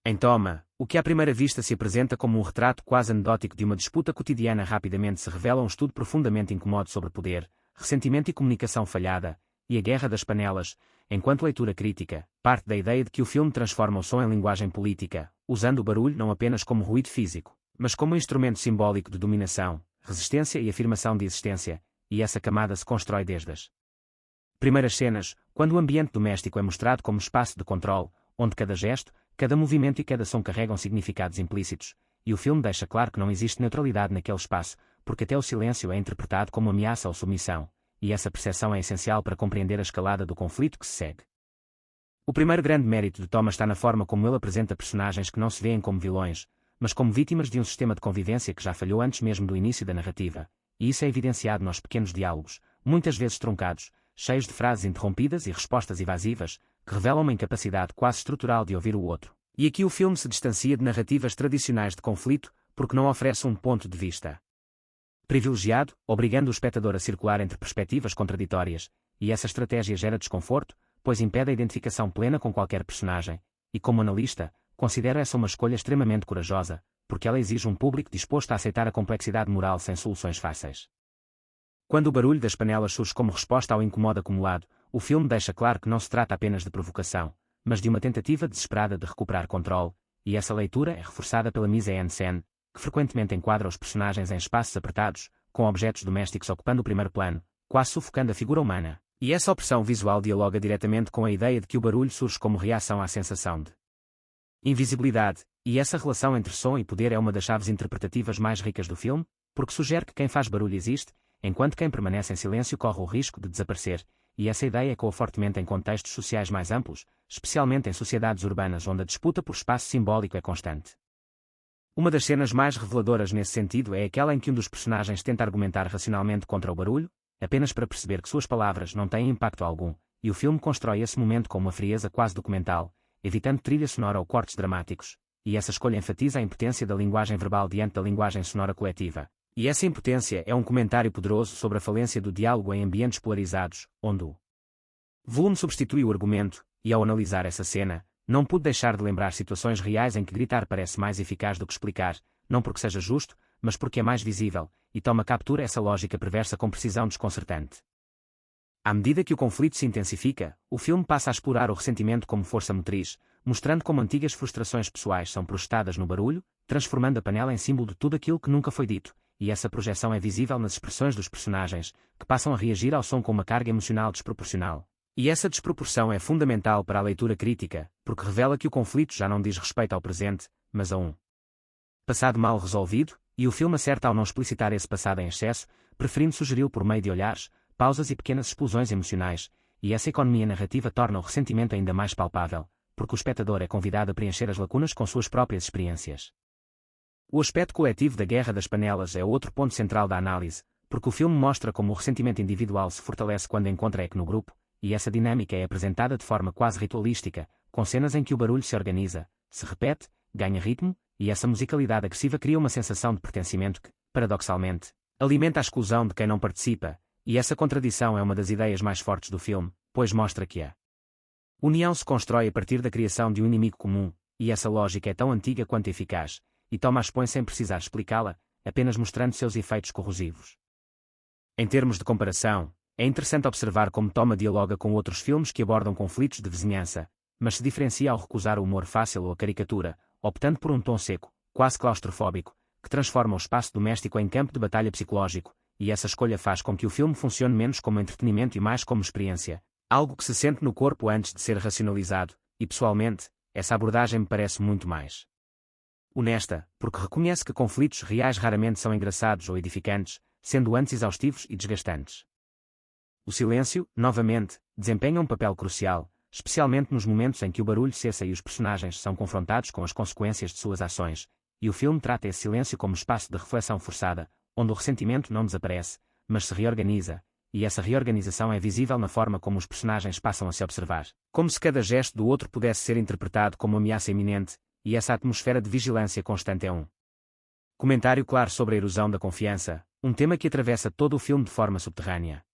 Em Toma, o que à primeira vista se apresenta como um retrato quase anedótico de uma disputa cotidiana rapidamente se revela um estudo profundamente incômodo sobre poder, ressentimento e comunicação falhada, e a Guerra das Panelas, enquanto leitura crítica, parte da ideia de que o filme transforma o som em linguagem política, usando o barulho não apenas como ruído físico, mas como um instrumento simbólico de dominação, resistência e afirmação de existência, e essa camada se constrói desde as primeiras cenas, quando o ambiente doméstico é mostrado como espaço de controle, onde cada gesto, cada movimento e cada som carregam significados implícitos, e o filme deixa claro que não existe neutralidade naquele espaço, porque até o silêncio é interpretado como ameaça ou submissão, e essa percepção é essencial para compreender a escalada do conflito que se segue. O primeiro grande mérito de Toma está na forma como ele apresenta personagens que não se veem como vilões, mas como vítimas de um sistema de convivência que já falhou antes mesmo do início da narrativa, e isso é evidenciado nos pequenos diálogos, muitas vezes truncados, cheios de frases interrompidas e respostas evasivas, que revelam uma incapacidade quase estrutural de ouvir o outro. E aqui o filme se distancia de narrativas tradicionais de conflito, porque não oferece um ponto de vista privilegiado, obrigando o espectador a circular entre perspectivas contraditórias, e essa estratégia gera desconforto, pois impede a identificação plena com qualquer personagem, e como analista, considero essa uma escolha extremamente corajosa, porque ela exige um público disposto a aceitar a complexidade moral sem soluções fáceis. Quando o barulho das panelas surge como resposta ao incomodo acumulado, o filme deixa claro que não se trata apenas de provocação, mas de uma tentativa desesperada de recuperar controle, e essa leitura é reforçada pela mise-en-scène, que frequentemente enquadra os personagens em espaços apertados, com objetos domésticos ocupando o primeiro plano, quase sufocando a figura humana. E essa opressão visual dialoga diretamente com a ideia de que o barulho surge como reação à sensação de invisibilidade, e essa relação entre som e poder é uma das chaves interpretativas mais ricas do filme, porque sugere que quem faz barulho existe, enquanto quem permanece em silêncio corre o risco de desaparecer, e essa ideia ecoa fortemente em contextos sociais mais amplos, especialmente em sociedades urbanas onde a disputa por espaço simbólico é constante. Uma das cenas mais reveladoras nesse sentido é aquela em que um dos personagens tenta argumentar racionalmente contra o barulho, apenas para perceber que suas palavras não têm impacto algum, e o filme constrói esse momento com uma frieza quase documental, evitando trilha sonora ou cortes dramáticos, e essa escolha enfatiza a impotência da linguagem verbal diante da linguagem sonora coletiva. E essa impotência é um comentário poderoso sobre a falência do diálogo em ambientes polarizados, onde o volume substitui o argumento, e ao analisar essa cena, não pude deixar de lembrar situações reais em que gritar parece mais eficaz do que explicar, não porque seja justo, mas porque é mais visível, e Toma captura essa lógica perversa com precisão desconcertante. À medida que o conflito se intensifica, o filme passa a explorar o ressentimento como força motriz, mostrando como antigas frustrações pessoais são projetadas no barulho, transformando a panela em símbolo de tudo aquilo que nunca foi dito, e essa projeção é visível nas expressões dos personagens, que passam a reagir ao som com uma carga emocional desproporcional. E essa desproporção é fundamental para a leitura crítica, porque revela que o conflito já não diz respeito ao presente, mas a um passado mal resolvido, e o filme acerta ao não explicitar esse passado em excesso, preferindo sugeri-lo por meio de olhares, pausas e pequenas explosões emocionais, e essa economia narrativa torna o ressentimento ainda mais palpável, porque o espectador é convidado a preencher as lacunas com suas próprias experiências. O aspecto coletivo da Guerra das Panelas é outro ponto central da análise, porque o filme mostra como o ressentimento individual se fortalece quando encontra eco no grupo, e essa dinâmica é apresentada de forma quase ritualística, com cenas em que o barulho se organiza, se repete, ganha ritmo, e essa musicalidade agressiva cria uma sensação de pertencimento que, paradoxalmente, alimenta a exclusão de quem não participa, e essa contradição é uma das ideias mais fortes do filme, pois mostra que a união se constrói a partir da criação de um inimigo comum, e essa lógica é tão antiga quanto eficaz, e Toma expõe sem precisar explicá-la, apenas mostrando seus efeitos corrosivos. Em termos de comparação, é interessante observar como Toma dialoga com outros filmes que abordam conflitos de vizinhança, mas se diferencia ao recusar o humor fácil ou a caricatura, optando por um tom seco, quase claustrofóbico, que transforma o espaço doméstico em campo de batalha psicológico, e essa escolha faz com que o filme funcione menos como entretenimento e mais como experiência, algo que se sente no corpo antes de ser racionalizado, e pessoalmente, essa abordagem me parece muito mais honesta, porque reconhece que conflitos reais raramente são engraçados ou edificantes, sendo antes exaustivos e desgastantes. O silêncio, novamente, desempenha um papel crucial, especialmente nos momentos em que o barulho cessa e os personagens são confrontados com as consequências de suas ações, e o filme trata esse silêncio como espaço de reflexão forçada, onde o ressentimento não desaparece, mas se reorganiza, e essa reorganização é visível na forma como os personagens passam a se observar, como se cada gesto do outro pudesse ser interpretado como ameaça iminente, e essa atmosfera de vigilância constante é um comentário claro sobre a erosão da confiança, um tema que atravessa todo o filme de forma subterrânea.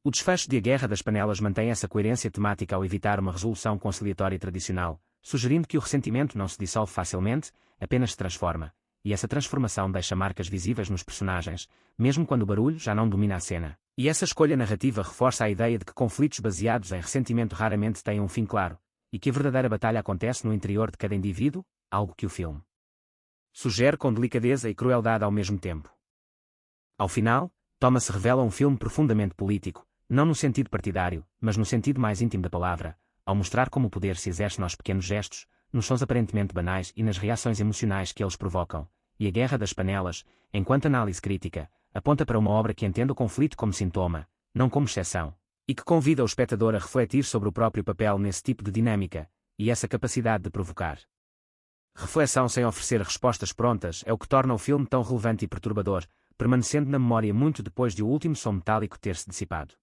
O desfecho de A Guerra das Panelas mantém essa coerência temática ao evitar uma resolução conciliatória tradicional, sugerindo que o ressentimento não se dissolve facilmente, apenas se transforma, e essa transformação deixa marcas visíveis nos personagens, mesmo quando o barulho já não domina a cena. E essa escolha narrativa reforça a ideia de que conflitos baseados em ressentimento raramente têm um fim claro, e que a verdadeira batalha acontece no interior de cada indivíduo, algo que o filme sugere com delicadeza e crueldade ao mesmo tempo. Ao final, Thomas revela um filme profundamente político, não no sentido partidário, mas no sentido mais íntimo da palavra, ao mostrar como o poder se exerce nos pequenos gestos, nos sons aparentemente banais e nas reações emocionais que eles provocam, e A Guerra das Panelas, enquanto análise crítica, aponta para uma obra que entende o conflito como sintoma, não como exceção, e que convida o espectador a refletir sobre o próprio papel nesse tipo de dinâmica, e essa capacidade de provocar reflexão sem oferecer respostas prontas é o que torna o filme tão relevante e perturbador, permanecendo na memória muito depois de o último som metálico ter se dissipado.